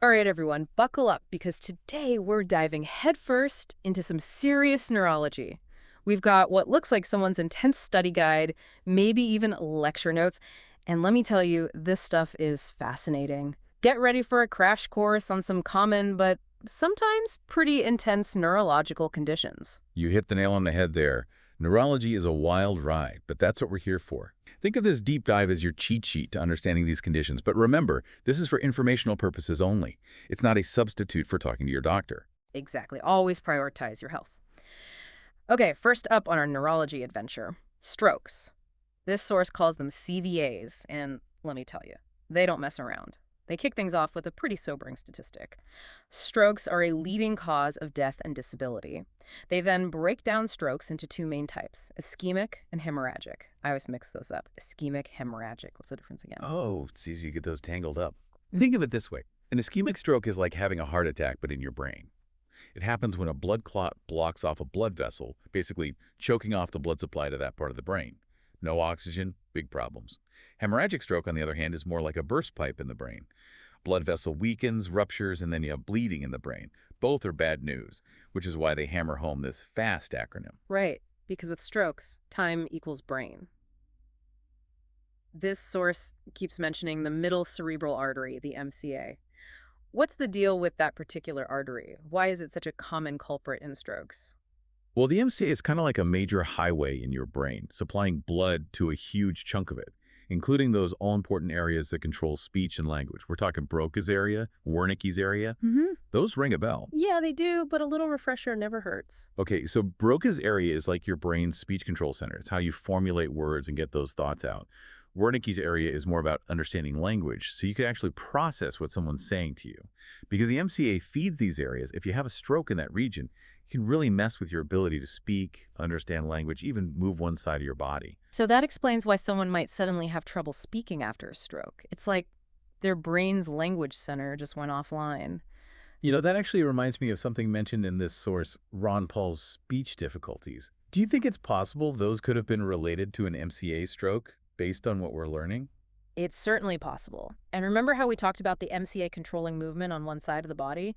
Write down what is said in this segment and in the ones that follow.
All right, everyone, buckle up because today we're diving headfirst into some serious neurology. We've got what looks like someone's intense study guide, maybe even lecture notes. And let me tell you, this stuff is fascinating. Get ready for a crash course on some common but sometimes pretty intense neurological conditions. You hit the nail on the head there. Neurology is a wild ride, but that's what we're here for. Think of this deep dive as your cheat sheet to understanding these conditions. But remember, this is for informational purposes only. It's not a substitute for talking to your doctor. Exactly. Always prioritize your health. Okay, first up on our neurology adventure, strokes. This source calls them CVAs, and let me tell you, they don't mess around. They kick things off with a pretty sobering statistic. Strokes are a leading cause of death and disability. They then break down strokes into two main types, ischemic and hemorrhagic. I always mix those up. Ischemic, hemorrhagic. What's the difference again? Oh, it's easy to get those tangled up. Think of it this way. An ischemic stroke is like having a heart attack, but in your brain. It happens when a blood clot blocks off a blood vessel, basically choking off the blood supply to that part of the brain. No oxygen, big problems. Hemorrhagic stroke, on the other hand, is more like a burst pipe in the brain. Blood vessel weakens, ruptures, and then you have bleeding in the brain. Both are bad news, which is why they hammer home this FAST acronym. Right, because with strokes, time equals brain. This source keeps mentioning the middle cerebral artery, the MCA. What's the deal with that particular artery? Why is it such a common culprit in strokes? Well, the MCA is kind of like a major highway in your brain, supplying blood to a huge chunk of it, including those all-important areas that control speech and language. We're talking Broca's area, Wernicke's area. Mm-hmm. Those ring a bell. Yeah, they do, but a little refresher never hurts. Okay, so Broca's area is like your brain's speech control center. It's how you formulate words and get those thoughts out. Wernicke's area is more about understanding language, so you can actually process what someone's saying to you. Because the MCA feeds these areas, if you have a stroke in that region, it can really mess with your ability to speak, understand language, even move one side of your body. So that explains why someone might suddenly have trouble speaking after a stroke. It's like their brain's language center just went offline. You know, that actually reminds me of something mentioned in this source, Ron Paul's speech difficulties. Do you think it's possible those could have been related to an MCA stroke based on what we're learning? It's certainly possible. And remember how we talked about the MCA controlling movement on one side of the body?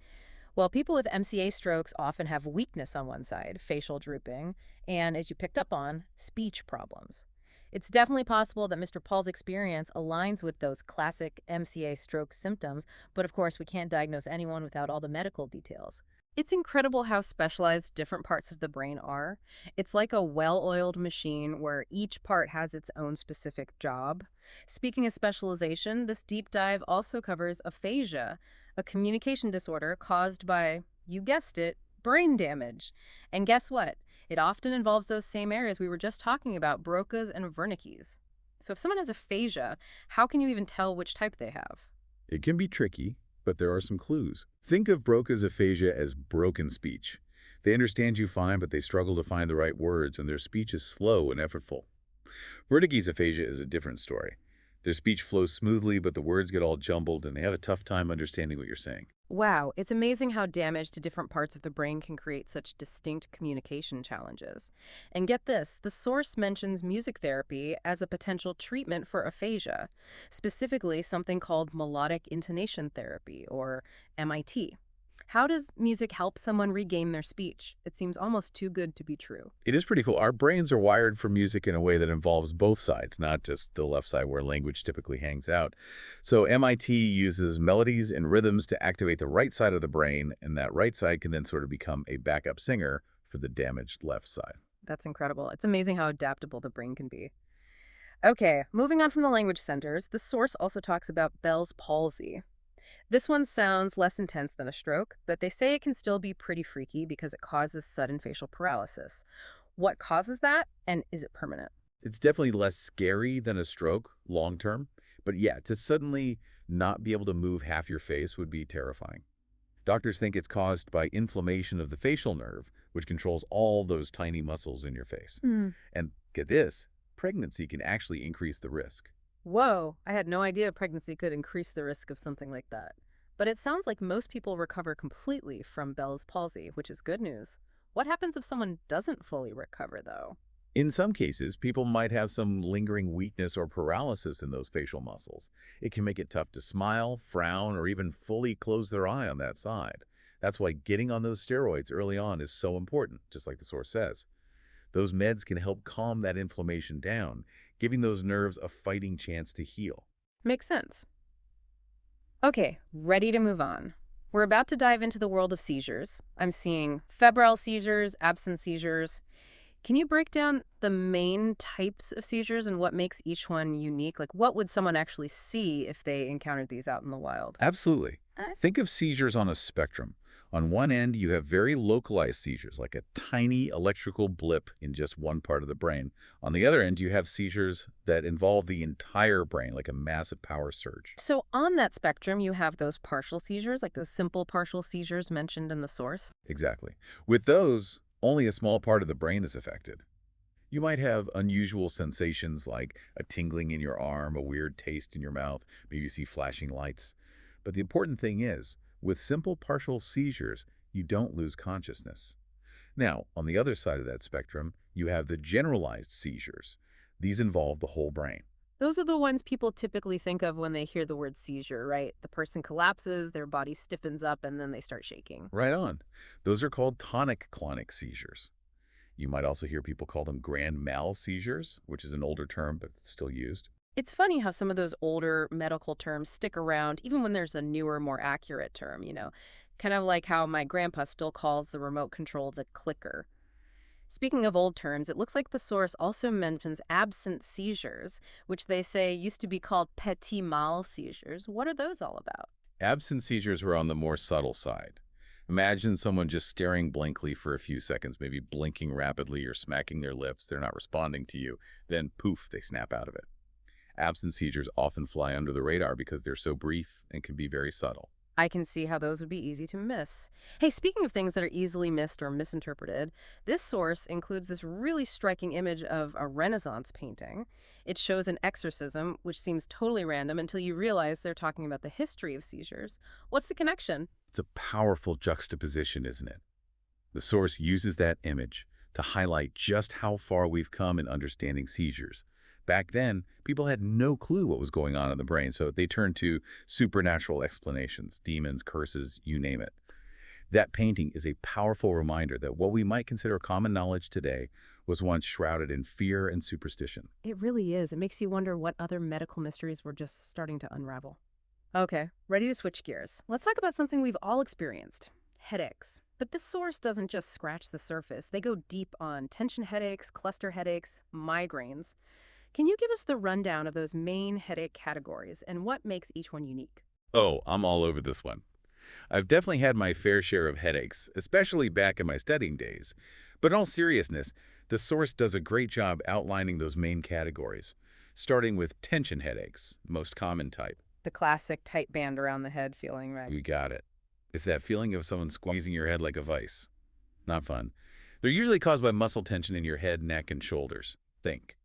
Well, people with MCA strokes often have weakness on one side, facial drooping, and as you picked up on, speech problems. It's definitely possible that Mr. Paul's experience aligns with those classic MCA stroke symptoms, but of course we can't diagnose anyone without all the medical details. It's incredible how specialized different parts of the brain are. It's like a well-oiled machine where each part has its own specific job. Speaking of specialization, this deep dive also covers aphasia, a communication disorder caused by, you guessed it, brain damage. And guess what? It often involves those same areas we were just talking about, Broca's and Wernicke's. So if someone has aphasia, how can you even tell which type they have? It can be tricky, but there are some clues. Think of Broca's aphasia as broken speech. They understand you fine, but they struggle to find the right words, and their speech is slow and effortful. Wernicke's aphasia is a different story. Their speech flows smoothly, but the words get all jumbled, and they have a tough time understanding what you're saying. Wow, it's amazing how damage to different parts of the brain can create such distinct communication challenges. And get this, the source mentions music therapy as a potential treatment for aphasia, specifically something called melodic intonation therapy, or MIT. How does music help someone regain their speech? It seems almost too good to be true. It is pretty cool. Our brains are wired for music in a way that involves both sides, not just the left side where language typically hangs out. So MIT uses melodies and rhythms to activate the right side of the brain, and that right side can then sort of become a backup singer for the damaged left side. That's incredible. It's amazing how adaptable the brain can be. Okay, moving on from the language centers, the source also talks about Bell's palsy. This one sounds less intense than a stroke, but they say it can still be pretty freaky because it causes sudden facial paralysis. What causes that, and is it permanent? It's definitely less scary than a stroke long term, but yeah, to suddenly not be able to move half your face would be terrifying. Doctors think it's caused by inflammation of the facial nerve, which controls all those tiny muscles in your face. Hmm. And get this, pregnancy can actually increase the risk. Whoa, I had no idea pregnancy could increase the risk of something like that. But it sounds like most people recover completely from Bell's palsy, which is good news. What happens if someone doesn't fully recover, though? In some cases, people might have some lingering weakness or paralysis in those facial muscles. It can make it tough to smile, frown, or even fully close their eye on that side. That's why getting on those steroids early on is so important, just like the source says. Those meds can help calm that inflammation down, giving those nerves a fighting chance to heal. Makes sense. Okay, ready to move on. We're about to dive into the world of seizures. I'm seeing febrile seizures, absence seizures. Can you break down the main types of seizures and what makes each one unique? Like, what would someone actually see if they encountered these out in the wild? Absolutely. Think of seizures on a spectrum. On one end, you have very localized seizures, like a tiny electrical blip in just one part of the brain. On the other end, you have seizures that involve the entire brain, like a massive power surge. So, on that spectrum, you have those partial seizures, like those simple partial seizures mentioned in the source. Exactly. With those, only a small part of the brain is affected. You might have unusual sensations like a tingling in your arm, a weird taste in your mouth, maybe you see flashing lights. But the important thing is, with simple partial seizures, you don't lose consciousness. Now, on the other side of that spectrum, you have the generalized seizures. These involve the whole brain. Those are the ones people typically think of when they hear the word seizure, right? The person collapses, their body stiffens up, and then they start shaking. Right on. Those are called tonic-clonic seizures. You might also hear people call them grand mal seizures, which is an older term but it's still used. It's funny how some of those older medical terms stick around even when there's a newer, more accurate term, Kind of like how my grandpa still calls the remote control the clicker. Speaking of old terms, it looks like the source also mentions absent seizures, which they say used to be called petit mal seizures. What are those all about? Absent seizures are on the more subtle side. Imagine someone just staring blankly for a few seconds, maybe blinking rapidly or smacking their lips. They're not responding to you. Then, poof, they snap out of it. Absent seizures often fly under the radar because they're so brief and can be very subtle. I can see how those would be easy to miss. Hey, speaking of things that are easily missed or misinterpreted, this source includes this really striking image of a Renaissance painting. It shows an exorcism, which seems totally random until you realize they're talking about the history of seizures. What's the connection? It's a powerful juxtaposition, isn't it? The source uses that image to highlight just how far we've come in understanding seizures. Back then, people had no clue what was going on in the brain, so they turned to supernatural explanations, demons, curses, you name it. That painting is a powerful reminder that what we might consider common knowledge today was once shrouded in fear and superstition. It really is. It makes you wonder what other medical mysteries we're just starting to unravel. Okay, ready to switch gears. Let's talk about something we've all experienced. Headaches. But this source doesn't just scratch the surface. They go deep on tension headaches, cluster headaches, migraines. Can you give us the rundown of those main headache categories and what makes each one unique? Oh, I'm all over this one. I've definitely had my fair share of headaches, especially back in my studying days. But in all seriousness, the source does a great job outlining those main categories, starting with tension headaches, most common type. The classic tight band around the head feeling, right? You got it. It's that feeling of someone squeezing your head like a vice. Not fun. They're usually caused by muscle tension in your head, neck, and shoulders. Think.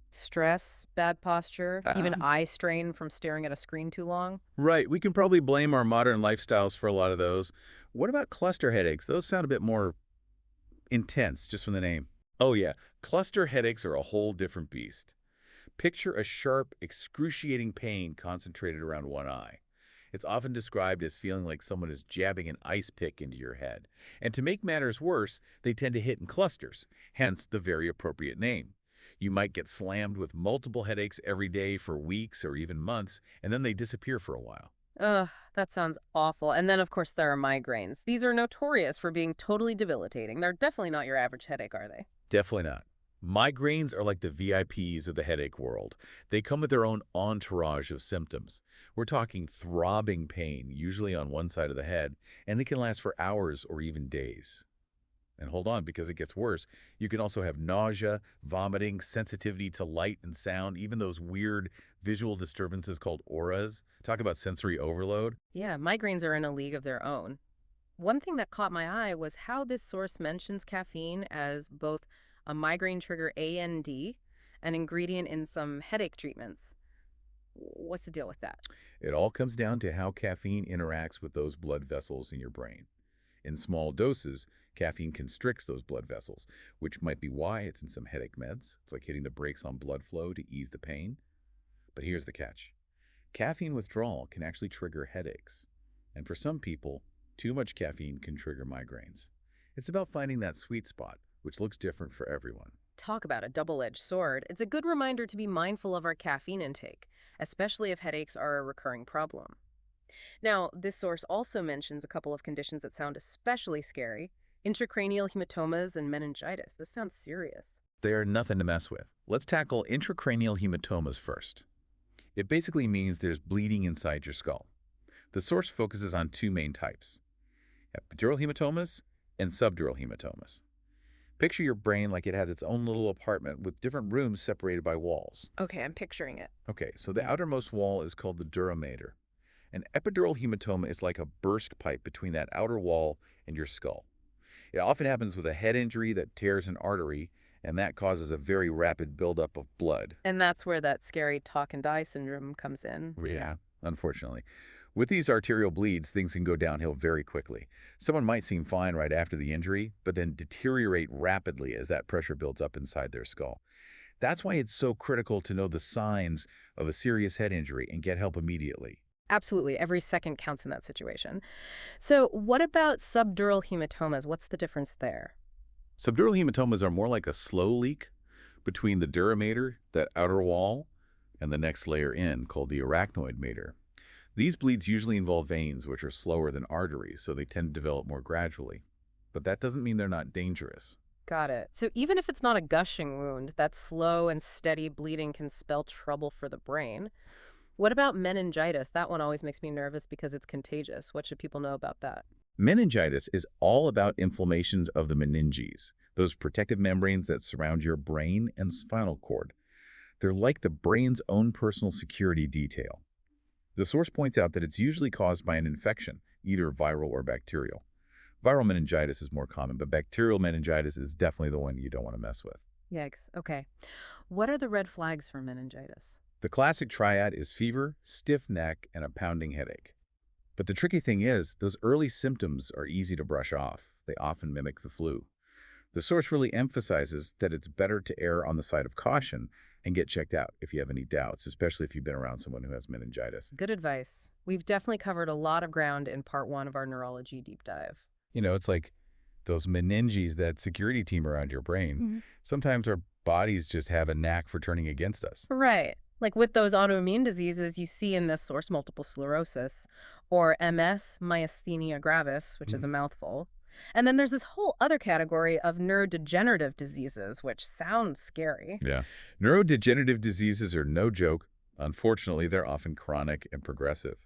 Stress, bad posture, even Ah, eye strain from staring at a screen too long. right, we can probably blame our modern lifestyles for a lot of those. What about cluster headaches? Those sound a bit more intense just from the name. Oh yeah, cluster headaches are a whole different beast. Picture a sharp, excruciating pain concentrated around one eye. It's often described as feeling like someone is jabbing an ice pick into your head. And to make matters worse, they tend to hit in clusters, hence the very appropriate name. You might get slammed with multiple headaches every day for weeks or even months, and then they disappear for a while. Ugh, that sounds awful. And then, of course, there are migraines. These are notorious for being totally debilitating. They're definitely not your average headache, are they? Definitely not. Migraines are like the VIPs of the headache world. They come with their own entourage of symptoms. We're talking throbbing pain, usually on one side of the head, and it can last for hours or even days. And hold on, because it gets worse. You can also have nausea, vomiting, sensitivity to light and sound, even those weird visual disturbances called auras. Talk about sensory overload. Yeah, migraines are in a league of their own. One thing that caught my eye was how this source mentions caffeine as both a migraine trigger AND, an ingredient in some headache treatments. What's the deal with that? It all comes down to how caffeine interacts with those blood vessels in your brain. In small doses, caffeine constricts those blood vessels, which might be why it's in some headache meds. It's like hitting the brakes on blood flow to ease the pain. But here's the catch. Caffeine withdrawal can actually trigger headaches. And for some people, too much caffeine can trigger migraines. It's about finding that sweet spot, which looks different for everyone. Talk about a double-edged sword. It's a good reminder to be mindful of our caffeine intake, especially if headaches are a recurring problem. Now, this source also mentions a couple of conditions that sound especially scary: intracranial hematomas and meningitis. Those sound serious. They are nothing to mess with. Let's tackle intracranial hematomas first. It basically means there's bleeding inside your skull. The source focuses on two main types: epidural hematomas and subdural hematomas. Picture your brain like it has its own little apartment with different rooms separated by walls. Okay, I'm picturing it. Okay, so the outermost wall is called the dura mater. An epidural hematoma is like a burst pipe between that outer wall and your skull. It often happens with a head injury that tears an artery, and that causes a very rapid buildup of blood. And that's where that scary talk and die syndrome comes in. Yeah, unfortunately. With these arterial bleeds, things can go downhill very quickly. Someone might seem fine right after the injury, but then deteriorate rapidly as that pressure builds up inside their skull. That's why it's so critical to know the signs of a serious head injury and get help immediately. Absolutely. Every second counts in that situation. So what about subdural hematomas? What's the difference there? Subdural hematomas are more like a slow leak between the dura mater, that outer wall, and the next layer in, called the arachnoid mater. These bleeds usually involve veins, which are slower than arteries, so they tend to develop more gradually. But that doesn't mean they're not dangerous. Got it. So even if it's not a gushing wound, that slow and steady bleeding can spell trouble for the brain. What about meningitis? That one always makes me nervous because it's contagious. What should people know about that? Meningitis is all about inflammations of the meninges, those protective membranes that surround your brain and spinal cord. They're like the brain's own personal security detail. The source points out that it's usually caused by an infection, either viral or bacterial. Viral meningitis is more common, but bacterial meningitis is definitely the one you don't want to mess with. Yikes. Okay. What are the red flags for meningitis? The classic triad is fever, stiff neck, and a pounding headache. But the tricky thing is, those early symptoms are easy to brush off. They often mimic the flu. The source really emphasizes that it's better to err on the side of caution and get checked out if you have any doubts, especially if you've been around someone who has meningitis. Good advice. We've definitely covered a lot of ground in part one of our neurology deep dive. You know, it's like those meninges, that security team around your brain. Sometimes our bodies just have a knack for turning against us. Right. Like with those autoimmune diseases you see in this source, multiple sclerosis, or MS, myasthenia gravis, which is a mouthful. And then there's this whole other category of neurodegenerative diseases, which sounds scary. Yeah. Neurodegenerative diseases are no joke. Unfortunately, they're often chronic and progressive.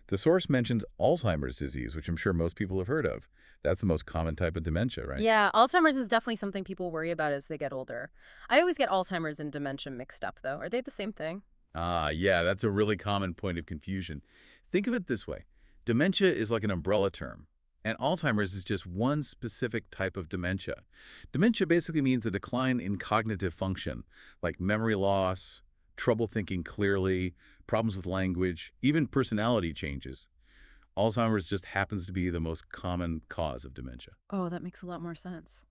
The source mentions Alzheimer's disease, which I'm sure most people have heard of. That's the most common type of dementia, right? Yeah, Alzheimer's is definitely something people worry about as they get older. I always get Alzheimer's and dementia mixed up, though. Are they the same thing? Yeah, that's a really common point of confusion. Think of it this way. Dementia is like an umbrella term, and Alzheimer's is just one specific type of dementia. Dementia basically means a decline in cognitive function, like memory loss, trouble thinking clearly, problems with language, even personality changes. Alzheimer's just happens to be the most common cause of dementia. Oh, that makes a lot more sense.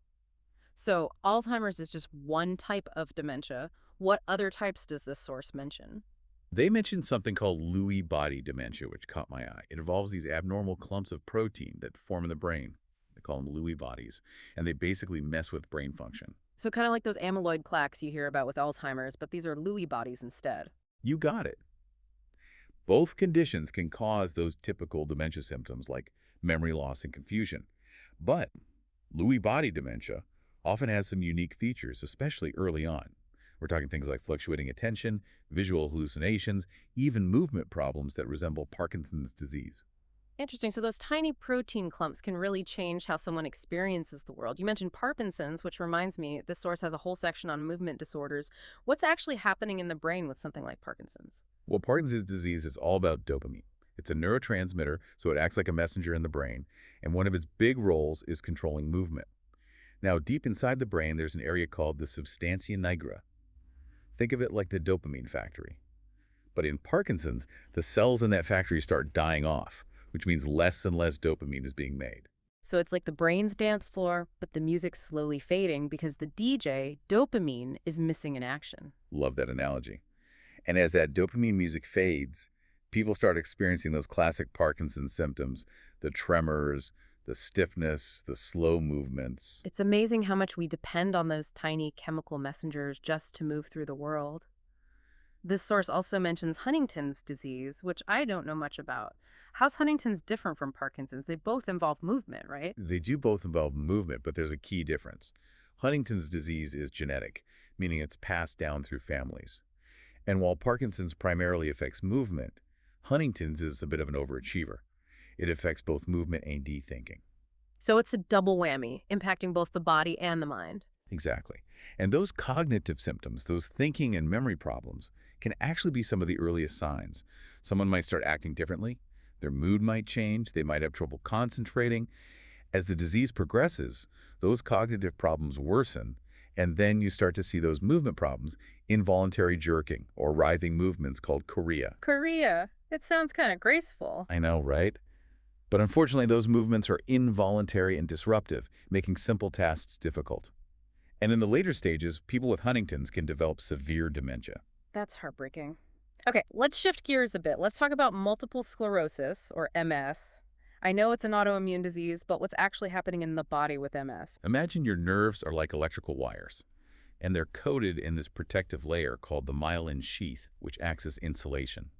So Alzheimer's is just one type of dementia. What other types does this source mention? They mentioned something called Lewy body dementia, which caught my eye. It involves these abnormal clumps of protein that form in the brain. They call them Lewy bodies, and they basically mess with brain function. So kind of like those amyloid plaques you hear about with Alzheimer's, but these are Lewy bodies instead. You got it. Both conditions can cause those typical dementia symptoms like memory loss and confusion. But Lewy body dementia often has some unique features, especially early on. We're talking things like fluctuating attention, visual hallucinations, even movement problems that resemble Parkinson's disease. Interesting. So those tiny protein clumps can really change how someone experiences the world. You mentioned Parkinson's, which reminds me, this source has a whole section on movement disorders. What's actually happening in the brain with something like Parkinson's? Well, Parkinson's disease is all about dopamine. It's a neurotransmitter, so it acts like a messenger in the brain, and one of its big roles is controlling movement. Now, deep inside the brain, there's an area called the substantia nigra. Think of it like the dopamine factory. But in Parkinson's, the cells in that factory start dying off, which means less and less dopamine is being made. So it's like the brain's dance floor, but the music's slowly fading because the DJ, dopamine, is missing in action. Love that analogy. And as that dopamine music fades, people start experiencing those classic Parkinson's symptoms, the tremors, the stiffness, the slow movements. It's amazing how much we depend on those tiny chemical messengers just to move through the world. This source also mentions Huntington's disease, which I don't know much about. How's Huntington's different from Parkinson's? They both involve movement, right? They do both involve movement, but there's a key difference. Huntington's disease is genetic, meaning it's passed down through families. And while Parkinson's primarily affects movement, Huntington's is a bit of an overachiever. It affects both movement and thinking. So it's a double whammy, impacting both the body and the mind. Exactly. And those cognitive symptoms, those thinking and memory problems, can actually be some of the earliest signs. Someone might start acting differently. Their mood might change. They might have trouble concentrating. As the disease progresses, those cognitive problems worsen, and then you start to see those movement problems, involuntary jerking or writhing movements called chorea. Korea. It sounds kind of graceful. I know, right? But unfortunately, those movements are involuntary and disruptive, making simple tasks difficult. And in the later stages, people with Huntington's can develop severe dementia. That's heartbreaking. Okay, let's shift gears a bit. Let's talk about multiple sclerosis, or MS. I know it's an autoimmune disease, but what's actually happening in the body with MS? Imagine your nerves are like electrical wires, and they're coated in this protective layer called the myelin sheath, which acts as insulation.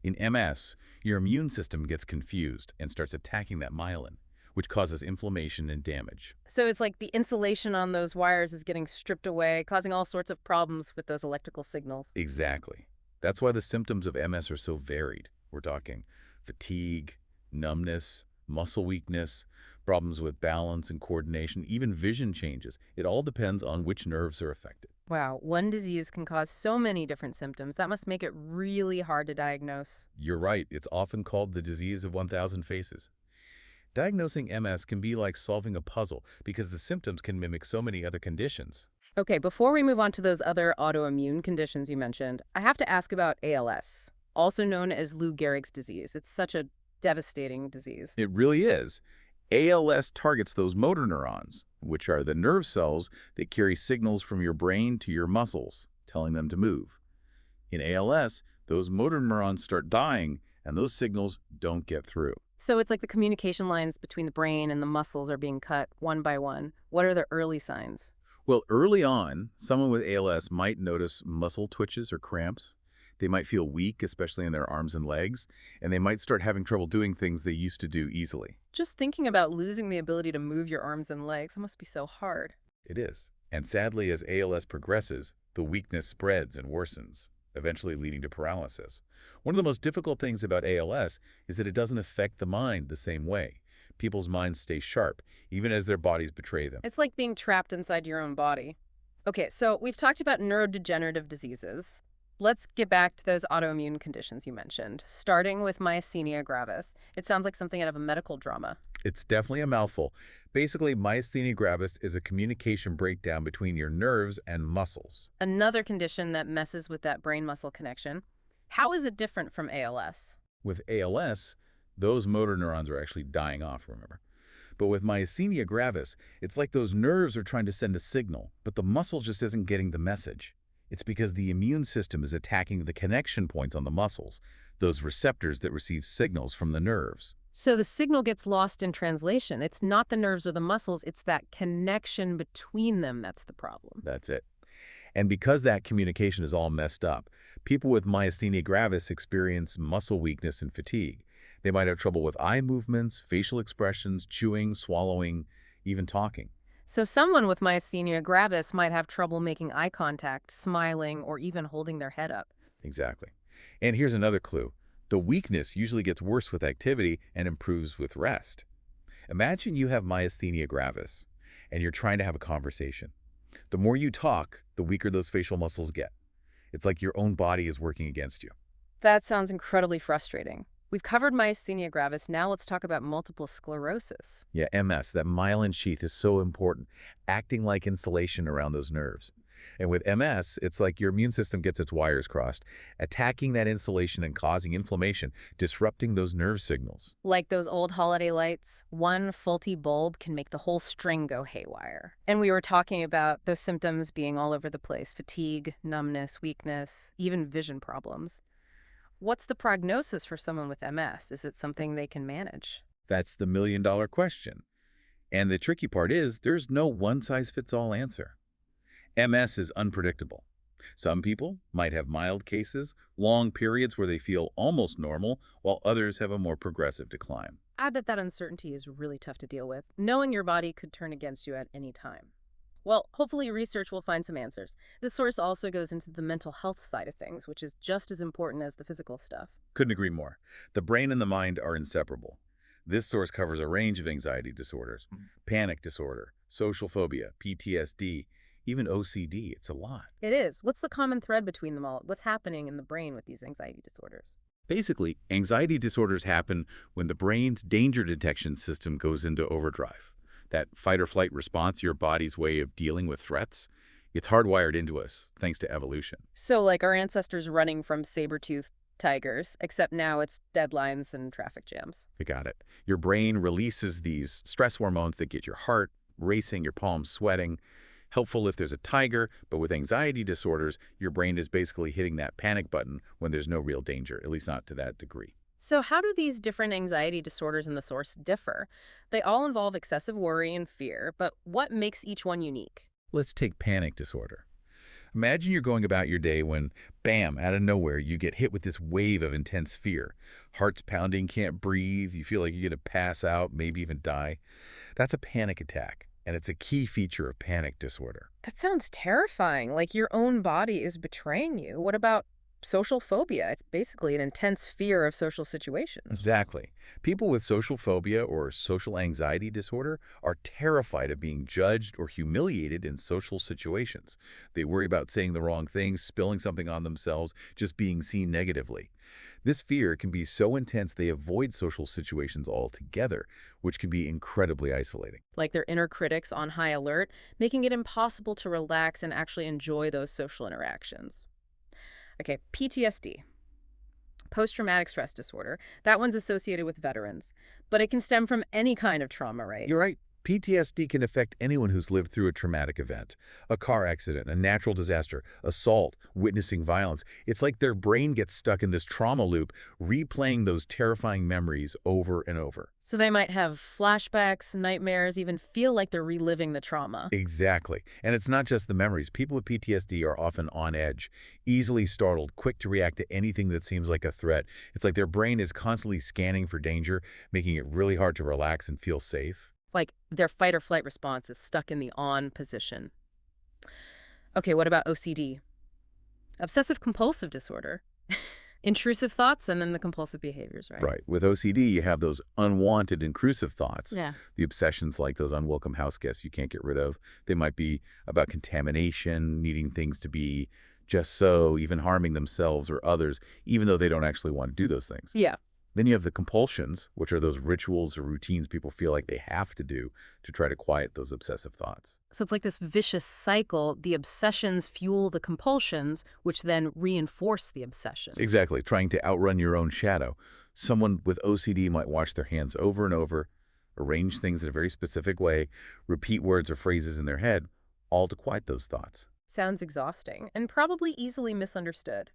In MS, your immune system gets confused and starts attacking that myelin, which causes inflammation and damage. So it's like the insulation on those wires is getting stripped away, causing all sorts of problems with those electrical signals. Exactly. That's why the symptoms of MS are so varied. We're talking fatigue, numbness, muscle weakness, problems with balance and coordination, even vision changes. It all depends on which nerves are affected. Wow, one disease can cause so many different symptoms. That must make it really hard to diagnose. You're right. It's often called the disease of 1,000 faces. Diagnosing MS can be like solving a puzzle because the symptoms can mimic so many other conditions. Okay, before we move on to those other autoimmune conditions you mentioned, I have to ask about ALS, also known as Lou Gehrig's disease. It's such a devastating disease. It really is. ALS targets those motor neurons, which are the nerve cells that carry signals from your brain to your muscles, telling them to move. In ALS, those motor neurons start dying, and those signals don't get through. So it's like the communication lines between the brain and the muscles are being cut one by one. What are the early signs? Well, early on, someone with ALS might notice muscle twitches or cramps. They might feel weak, especially in their arms and legs, and they might start having trouble doing things they used to do easily. Just thinking about losing the ability to move your arms and legs, that must be so hard. It is. And sadly, as ALS progresses, the weakness spreads and worsens, eventually leading to paralysis. One of the most difficult things about ALS is that it doesn't affect the mind the same way. People's minds stay sharp, even as their bodies betray them. It's like being trapped inside your own body. Okay, so we've talked about neurodegenerative diseases. Let's get back to those autoimmune conditions you mentioned, starting with myasthenia gravis. It sounds like something out of a medical drama. It's definitely a mouthful. Basically, myasthenia gravis is a communication breakdown between your nerves and muscles. Another condition that messes with that brain-muscle connection. How is it different from ALS? With ALS, those motor neurons are actually dying off, remember? But with myasthenia gravis, it's like those nerves are trying to send a signal, but the muscle just isn't getting the message. It's because the immune system is attacking the connection points on the muscles, those receptors that receive signals from the nerves. So the signal gets lost in translation. It's not the nerves or the muscles, it's that connection between them that's the problem. That's it. And because that communication is all messed up, people with myasthenia gravis experience muscle weakness and fatigue. They might have trouble with eye movements, facial expressions, chewing, swallowing, even talking. So someone with myasthenia gravis might have trouble making eye contact, smiling, or even holding their head up. Exactly. And here's another clue. The weakness usually gets worse with activity and improves with rest. Imagine you have myasthenia gravis, and you're trying to have a conversation. The more you talk, the weaker those facial muscles get. It's like your own body is working against you. That sounds incredibly frustrating. We've covered myasthenia gravis. Now let's talk about multiple sclerosis. Yeah, MS, that myelin sheath is so important, acting like insulation around those nerves. And with MS, it's like your immune system gets its wires crossed, attacking that insulation and causing inflammation, disrupting those nerve signals. Like those old holiday lights, one faulty bulb can make the whole string go haywire. And we were talking about those symptoms being all over the place: fatigue, numbness, weakness, even vision problems. What's the prognosis for someone with MS? Is it something they can manage? That's the million-dollar question. And the tricky part is there's no one-size-fits-all answer. MS is unpredictable. Some people might have mild cases, long periods where they feel almost normal, while others have a more progressive decline. I bet that uncertainty is really tough to deal with, knowing your body could turn against you at any time. Well, hopefully research will find some answers. This source also goes into the mental health side of things, which is just as important as the physical stuff. Couldn't agree more. The brain and the mind are inseparable. This source covers a range of anxiety disorders, panic disorder, social phobia, PTSD, even OCD. It's a lot. It is. What's the common thread between them all? What's happening in the brain with these anxiety disorders? Basically, anxiety disorders happen when the brain's danger detection system goes into overdrive. That fight or flight response, your body's way of dealing with threats, it's hardwired into us thanks to evolution. So, like our ancestors running from saber-toothed tigers, except now it's deadlines and traffic jams. You got it. Your brain releases these stress hormones that get your heart racing, your palms sweating. Helpful if there's a tiger, but with anxiety disorders, your brain is basically hitting that panic button when there's no real danger, at least not to that degree. So how do these different anxiety disorders in the source differ? They all involve excessive worry and fear, but what makes each one unique? Let's take panic disorder. Imagine you're going about your day when, bam, out of nowhere, you get hit with this wave of intense fear. Heart's pounding, can't breathe, you feel like you're going to pass out, maybe even die. That's a panic attack, and it's a key feature of panic disorder. That sounds terrifying, like your own body is betraying you. What about social phobia? It's basically an intense fear of social situations. Exactly. People with social phobia or social anxiety disorder are terrified of being judged or humiliated in social situations. They worry about saying the wrong thing, spilling something on themselves, just being seen negatively. This fear can be so intense they avoid social situations altogether, which can be incredibly isolating. Like their inner critics on high alert, making it impossible to relax and actually enjoy those social interactions. Okay, PTSD, post-traumatic stress disorder. That one's associated with veterans, but it can stem from any kind of trauma, right? You're right. PTSD can affect anyone who's lived through a traumatic event, a car accident, a natural disaster, assault, witnessing violence. It's like their brain gets stuck in this trauma loop, replaying those terrifying memories over and over. So they might have flashbacks, nightmares, even feel like they're reliving the trauma. Exactly. And it's not just the memories. People with PTSD are often on edge, easily startled, quick to react to anything that seems like a threat. It's like their brain is constantly scanning for danger, making it really hard to relax and feel safe. Like their fight or flight response is stuck in the on position. Okay, what about OCD? Obsessive compulsive disorder. Intrusive thoughts and then the compulsive behaviors, right? Right. With OCD, you have those unwanted, intrusive thoughts. Yeah. The obsessions like those unwelcome house guests you can't get rid of. They might be about contamination, needing things to be just so, even harming themselves or others, even though they don't actually want to do those things. Yeah. Then you have the compulsions, which are those rituals or routines people feel like they have to do to try to quiet those obsessive thoughts. So it's like this vicious cycle. The obsessions fuel the compulsions, which then reinforce the obsession. Exactly, trying to outrun your own shadow. Someone with OCD might wash their hands over and over, arrange things in a very specific way, repeat words or phrases in their head, all to quiet those thoughts. Sounds exhausting and probably easily misunderstood.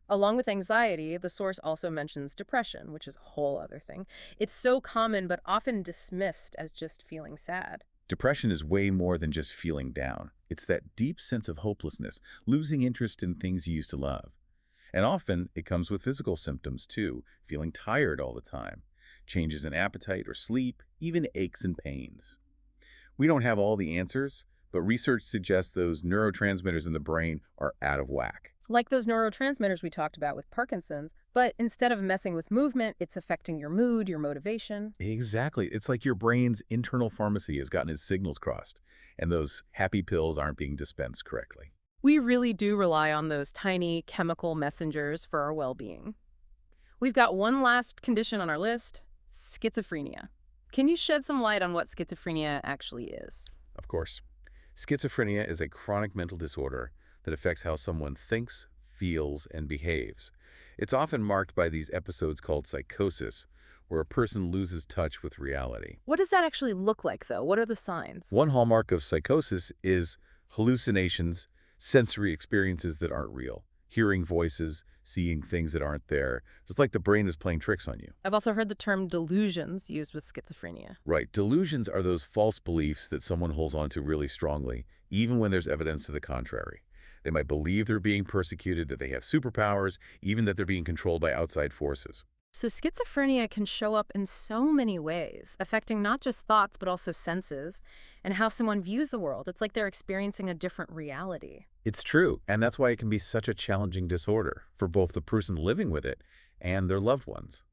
Along with anxiety, the source also mentions depression, which is a whole other thing. It's so common but often dismissed as just feeling sad. Depression is way more than just feeling down. It's that deep sense of hopelessness, losing interest in things you used to love. And often, it comes with physical symptoms too, feeling tired all the time, changes in appetite or sleep, even aches and pains. We don't have all the answers, but research suggests those neurotransmitters in the brain are out of whack. Like those neurotransmitters we talked about with Parkinson's, but instead of messing with movement, it's affecting your mood, your motivation. Exactly. It's like your brain's internal pharmacy has gotten its signals crossed, and those happy pills aren't being dispensed correctly. We really do rely on those tiny chemical messengers for our well-being. We've got one last condition on our list, schizophrenia. Can you shed some light on what schizophrenia actually is? Of course. Schizophrenia is a chronic mental disorder that affects how someone thinks, feels, and behaves. It's often marked by these episodes called psychosis, where a person loses touch with reality. What does that actually look like, though? What are the signs? One hallmark of psychosis is hallucinations, sensory experiences that aren't real, hearing voices, seeing things that aren't there. It's like the brain is playing tricks on you. I've also heard the term delusions used with schizophrenia. Right. Delusions are those false beliefs that someone holds on to really strongly, even when there's evidence to the contrary. They might believe they're being persecuted, that they have superpowers, even that they're being controlled by outside forces. So schizophrenia can show up in so many ways, affecting not just thoughts but also senses and how someone views the world. It's like they're experiencing a different reality. It's true, and that's why it can be such a challenging disorder for both the person living with it and their loved ones.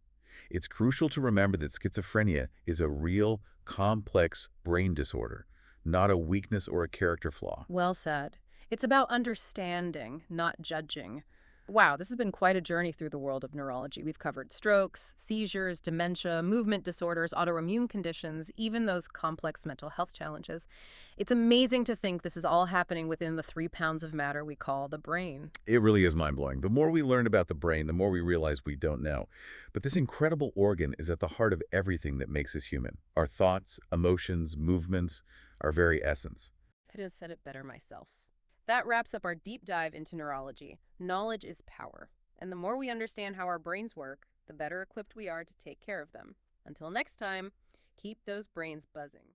It's crucial to remember that schizophrenia is a real, complex brain disorder, not a weakness or a character flaw. Well said. It's about understanding, not judging. Wow, this has been quite a journey through the world of neurology. We've covered strokes, seizures, dementia, movement disorders, autoimmune conditions, even those complex mental health challenges. It's amazing to think this is all happening within the 3 pounds of matter we call the brain. It really is mind-blowing. The more we learn about the brain, the more we realize we don't know. But this incredible organ is at the heart of everything that makes us human. Our thoughts, emotions, movements, our very essence. Could have said it better myself. That wraps up our deep dive into neurology. Knowledge is power. And the more we understand how our brains work, the better equipped we are to take care of them. Until next time, keep those brains buzzing.